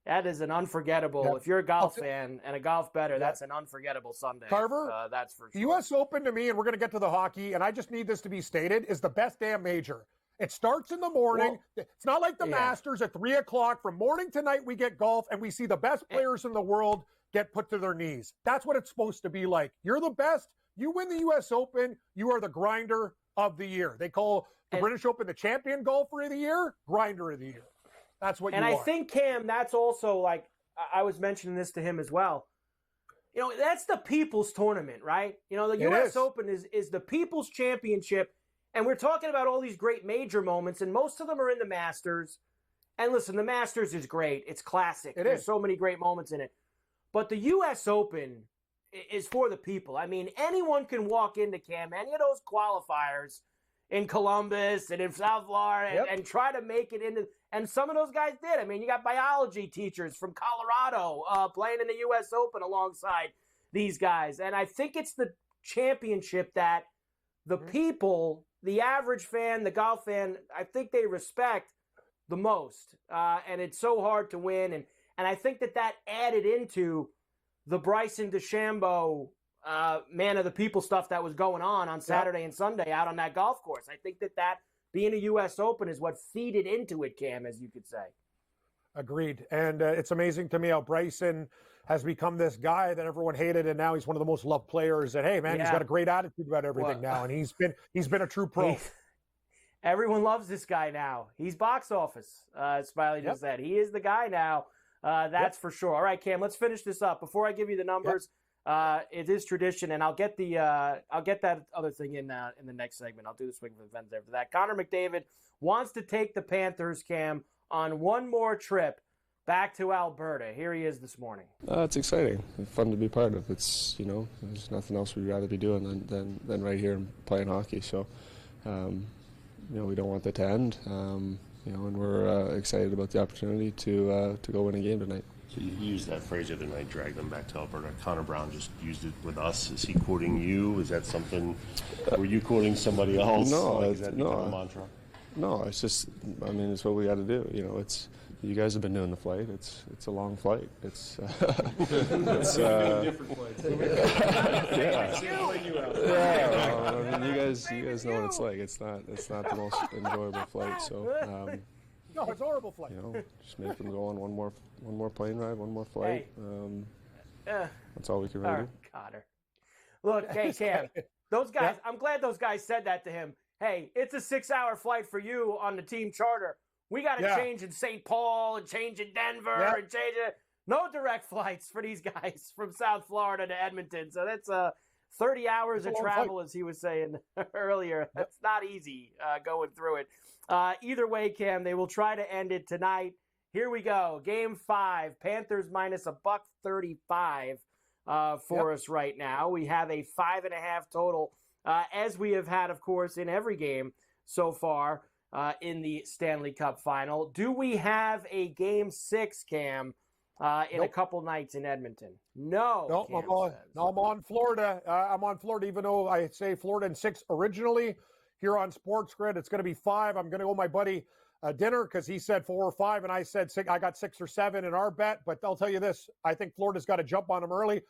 that is an unforgettable, if you're a golf fan and a golf bettor, that's an unforgettable Sunday. Carver, that's for sure. The U.S. Open to me, and we're going to get to the hockey, and I just need this to be stated, is the best damn major. It starts in the morning. It's not like the Masters at 3 o'clock. From morning to night, we get golf, and we see the best players in the world get put to their knees. That's what it's supposed to be like. You're the best. You win the U.S. Open, you are the grinder of the year. They call the British Open the champion golfer of the year, grinder of the year. That's what you are. And I think, Cam, that's also, like, I was mentioning this to him as well. That's the people's tournament, right? The U.S. Open is the people's championship. And we're talking about all these great major moments, and most of them are in the Masters. And listen, the Masters is great. It's classic. There's so many great moments in it. But the U.S. Open is for the people. I mean, anyone can walk into, Cam, any of those qualifiers in Columbus and in South Florida and try to make it into. And some of those guys did. I mean, you got biology teachers from Colorado playing in the U.S. Open alongside these guys. And I think it's the championship that the people, the average fan, the golf fan, I think they respect the most. And it's so hard to win. And I think that added into the Bryson DeChambeau man of the people stuff that was going on Saturday and Sunday out on that golf course. I think that being a U.S. Open is what feeded into it, Cam, as you could say. Agreed. And it's amazing to me how Bryson has become this guy that everyone hated, and now he's one of the most loved players. And hey, man, he's got a great attitude about everything now, and he's been a true pro. Everyone loves this guy now. He's box office. Smylie just said he is the guy now. That's for sure. All right, Cam, let's finish this up before I give you the numbers. It is tradition, and I'll get that other thing in the next segment. I'll do the swing for the fence after that. Connor McDavid wants to take the Panthers, Cam, on one more trip back to Alberta. Here he is this morning. It's exciting. It's fun to be part of. It's, there's nothing else we'd rather be doing than right here and playing hockey. So, we don't want that to end. And we're excited about the opportunity to go win a game tonight. So you used that phrase the other night, drag them back to Alberta. Connor Brown just used it with us. Is he quoting you? Is that something? Were you quoting somebody else? No, is that become a mantra? No, it's just. It's what we got to do. You guys have been doing the flight. It's a long flight. It's different flights. You guys know what it's like. It's not the most enjoyable flight. So. No, it's a horrible flight. Just make them go on one more plane ride, one more flight. That's all we can really do. Connor. Look, hey, Cam, those guys, I'm glad those guys said that to him. Hey, it's a 6-hour flight for you on the team charter. We got to change in St. Paul and change in Denver and change it. No direct flights for these guys from South Florida to Edmonton. So that's 30 hours of travel, as he was saying earlier. That's not easy going through it. Either way, Cam, they will try to end it tonight. Here we go. Game 5, Panthers minus $135 for us right now. We have a 5.5 total, as we have had, of course, in every game so far. in the Stanley Cup final. Do we have a Game 6, Cam, in a couple nights in Edmonton? No. I'm on Florida. I'm on Florida, even though I say Florida in 6 originally. Here on SportsGrid, it's going to be 5. I'm going to go with my buddy dinner because he said 4 or 5, and I said 6. I got 6 or 7 in our bet, but I'll tell you this. I think Florida's got to jump on them early.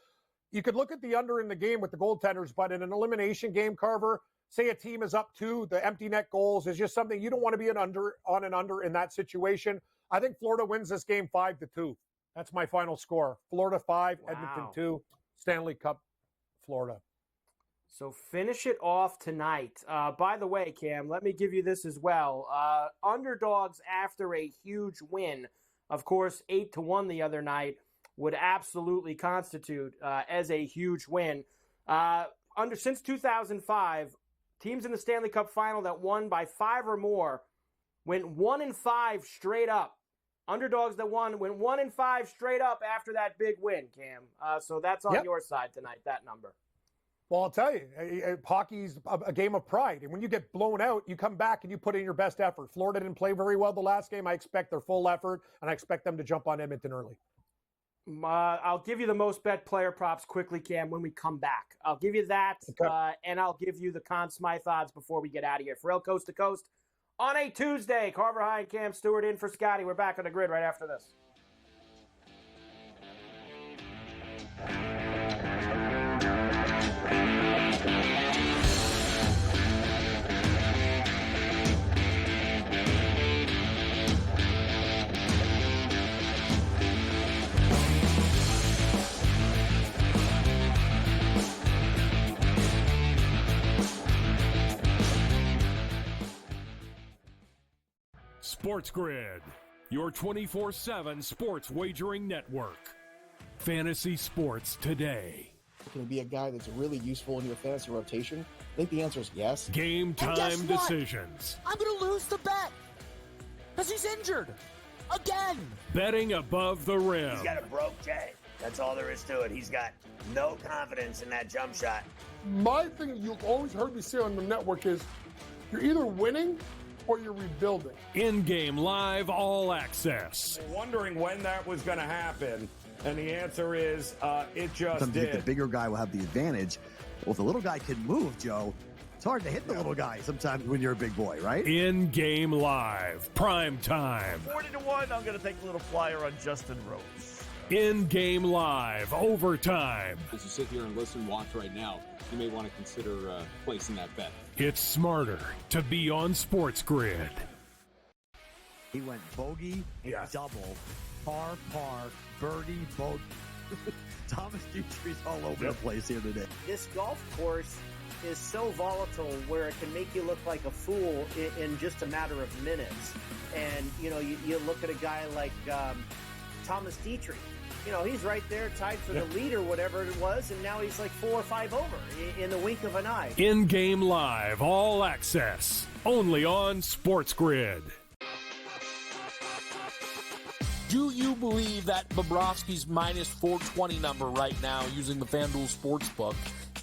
You could look at the under in the game with the goaltenders, but in an elimination game, Carver, say a team is up 2, the empty net goals is just something you don't want to be on an under in that situation. I think Florida wins this game 5-2. That's my final score. Florida 5, Edmonton 2, Stanley Cup, Florida. So finish it off tonight. By the way, Cam, let me give you this as well. Underdogs after a huge win, of course, 8-1 the other night, would absolutely constitute as a huge win. Since 2005, teams in the Stanley Cup final that won by 5 or more went 1-5 straight up. Underdogs that went 1-5 straight up after that big win, Cam. So that's on your side tonight, that number. Well, I'll tell you, hockey's a game of pride. And when you get blown out, you come back and you put in your best effort. Florida didn't play very well the last game. I expect their full effort, and I expect them to jump on Edmonton early. I'll give you the most bet player props quickly, Cam, when we come back. I'll give you that, and I'll give you the Conn Smythe odds before we get out of here. Ferrall Coast to Coast on a Tuesday. Carver High and Cam Stewart in for Scotty. We're back on the grid right after this. SportsGrid, your 24/7 sports wagering network. Fantasy sports today. Can he be a guy that's really useful in your fantasy rotation? I think the answer is yes. Game time decisions. I'm going to lose the bet because he's injured again. Betting above the rim. He's got a broke J. That's all there is to it. He's got no confidence in that jump shot. My thing you've always heard me say on the network is you're either winning or you're rebuilding. In-game live all access. Wondering when that was going to happen, and the answer is it just did. The bigger guy will have the advantage. Well, if the little guy can move, Joe, it's hard to hit the little guy sometimes when you're a big boy, right? In-game live, prime time. 40-1, I'm going to take a little flyer on Justin Rose. In-game live, overtime. As you sit here and listen, watch right now, you may want to consider placing that bet. It's smarter to be on SportsGrid. He went bogey, double, par, birdie, bogey. Thomas Dietrich's all over the place here today. This golf course is so volatile where it can make you look like a fool in just a matter of minutes. And, you know, you look at a guy like Thomas Dietrich. You know, he's right there tied for the lead or whatever it was, and now he's like 4 or 5 over in the wink of an eye. In-game live, all access, only on SportsGrid. Do you believe that Bobrovsky's minus 420 number right now using the FanDuel Sportsbook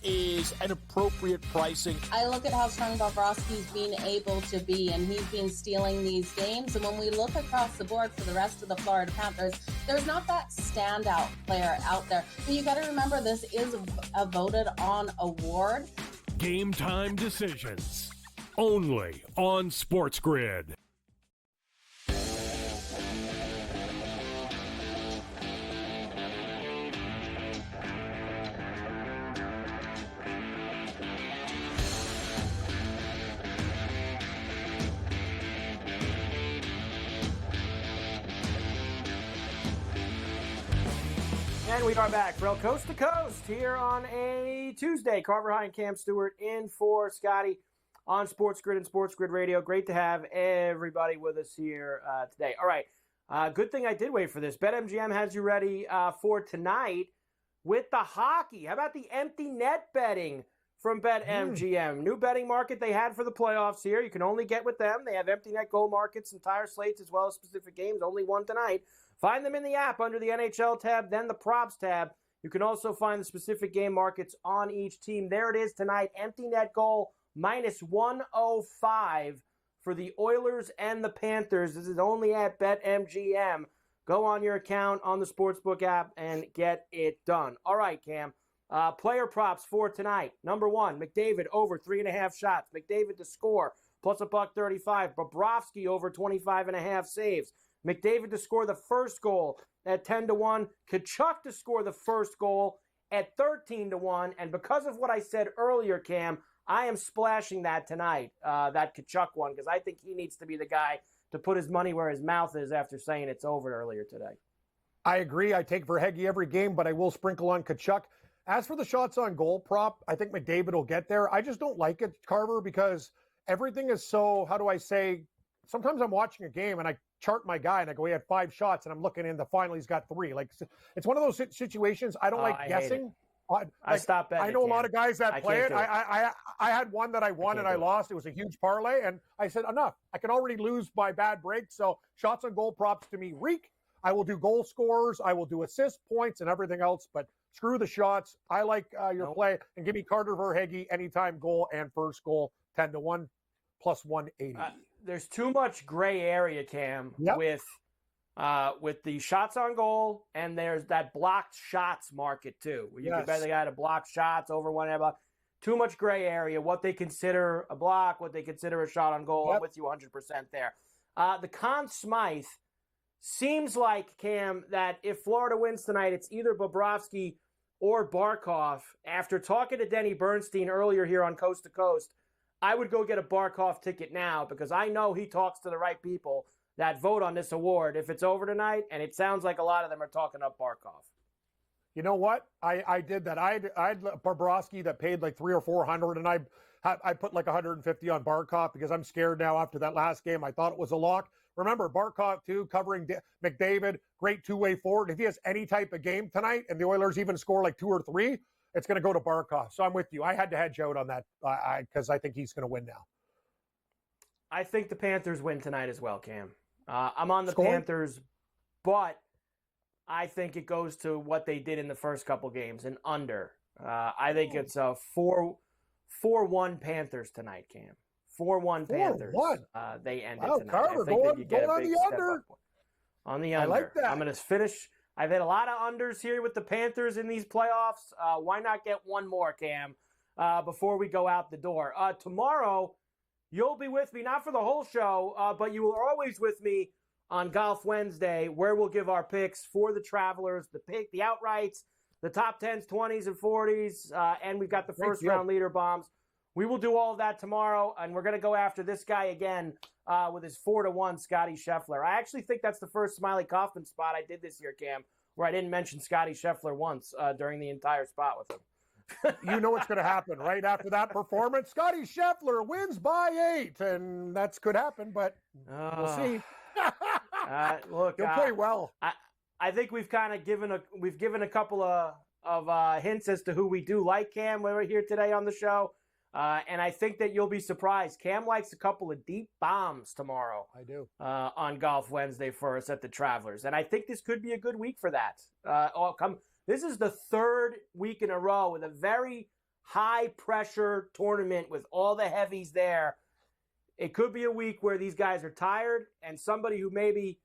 is an appropriate pricing? I look at how strong Bobrovsky's been able to be, and he's been stealing these games. And when we look across the board for the rest of the Florida Panthers, there's not that standout player out there. But you got to remember, this is a voted on award. Game time decisions, only on SportsGrid. And we are back, Ferrall Coast to Coast here on a Tuesday. Carver High and Cam Stewart in for Scotty on SportsGrid and SportsGrid Radio. Great to have everybody with us here today. All right, good thing I did wait for this. BetMGM has you ready for tonight with the hockey. How about the empty net betting from BetMGM? New betting market they had for the playoffs here. You can only get with them. They have empty net goal markets, entire slates, as well as specific games. Only one tonight. Find them in the app under the NHL tab, then the props tab. You can also find the specific game markets on each team. There it is tonight. Empty net goal minus 105 for the Oilers and the Panthers. This is only at BetMGM. Go on your account on the Sportsbook app and get it done. All right, Cam. Player props for tonight. Number 1, McDavid over 3.5 shots. McDavid to score plus $1.35. Bobrovsky over 25.5 saves. McDavid to score the first goal at 10-1. Tkachuk to score the first goal at 13-1. And because of what I said earlier, Cam, I am splashing that tonight, that Tkachuk one, because I think he needs to be the guy to put his money where his mouth is after saying it's over earlier today. I agree. I take Verhaeghe every game, but I will sprinkle on Tkachuk. As for the shots on goal prop, I think McDavid will get there. I just don't like it, Carver, because everything is so, how do I say, sometimes I'm watching a game and I chart my guy and I go, he had 5 shots, and I'm looking in the final, he's got 3. Like, it's one of those situations I don't like guessing. I stopped betting. I know a lot of guys that play it. it. I had one that I won and I lost. It was a huge parlay, and I said, enough. I can already lose by bad breaks. So shots on goal props to me reek. I will do goal scorers. I will do assist points and everything else, but screw the shots. I like your play, and give me Carter Verhaeghe anytime goal and first goal 10-1 plus 180. There's too much gray area, Cam, with the shots on goal, and there's that blocked shots market too, where you can bet the guy to block shots over one. Too much gray area, what they consider a block, what they consider a shot on goal. I'm with you 100% there. The Conn Smythe seems like, Cam, that if Florida wins tonight, it's either Bobrovsky or Barkov. After talking to Denny Bernstein earlier here on Coast to Coast, I would go get a Barkov ticket now, because I know he talks to the right people that vote on this award if it's over tonight, and it sounds like a lot of them are talking up Barkov. You know what? I did that. I had Bobrovsky that paid like $300 or $400, and I put like 150 on Barkov because I'm scared now after that last game. I thought it was a lock. Remember, Barkov too, covering McDavid, great two-way forward. If he has any type of game tonight and the Oilers even score like 2 or 3, it's going to go to Barkov. So I'm with you. I had to hedge out on that because I think he's going to win now. I think the Panthers win tonight as well, Cam. I'm on the Panthers, but I think it goes to what they did in the first couple games, and under. I think it's a 4-1 Panthers tonight, Cam. 4-1 Panthers. 4-1. They end it tonight. Carver, I think that you get a on big the step under. up. On the under. I like that. I'm going to finish. I've had a lot of unders here with the Panthers in these playoffs. Why not get one more, Cam, before we go out the door? Tomorrow, you'll be with me, not for the whole show, but you are always with me on Golf Wednesday, where we'll give our picks for the Travelers, the outrights, the top 10s, 20s, and 40s, and we've got the first-round leader bombs. We will do all of that tomorrow, and we're going to go after this guy again with his 4-1 Scotty Scheffler. I actually think that's the first Smylie Kaufman spot I did this year, Cam, where I didn't mention Scotty Scheffler once during the entire spot with him. You know what's going to happen right after that performance. Scotty Scheffler wins by 8, and that could happen, but we'll see. Look, he'll play well. I think we've kind of given a couple of hints as to who we do like, Cam, when we're here today on the show. And I think that you'll be surprised. Cam likes a couple of deep bombs tomorrow. I do. On Golf Wednesday for us at the Travelers. And I think this could be a good week for that. This is the 3rd week in a row with a very high-pressure tournament with all the heavies there. It could be a week where these guys are tired, and somebody who maybe,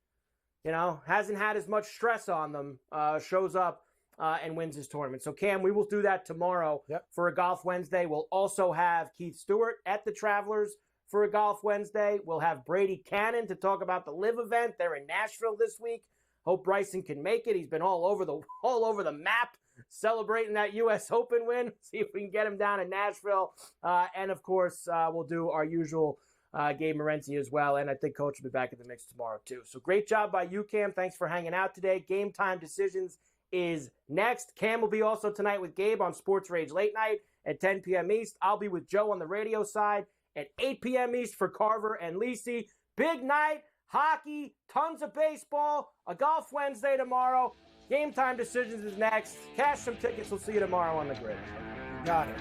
hasn't had as much stress on them shows up and wins his tournament. So, Cam, we will do that tomorrow for a Golf Wednesday. We'll also have Keith Stewart at the Travelers for a Golf Wednesday. We'll have Brady Cannon to talk about the LIV event. They're in Nashville this week. Hope Bryson can make it. He's been all over the map celebrating that U.S. Open win. See if we can get him down in Nashville. And, of course, we'll do our usual Gabe Morency as well. And I think Coach will be back in the mix tomorrow, too. So great job by you, Cam. Thanks for hanging out today. Game Time Decisions is next. Cam will be also tonight with Gabe on Sports Rage Late Night at 10 p.m. East. I'll be with Joe on the radio side at 8 p.m. East for Carver and Lisi. Big night, hockey, tons of baseball, a Golf Wednesday tomorrow. Game Time Decisions is next. Cash some tickets. We'll see you tomorrow on the grid. Got it.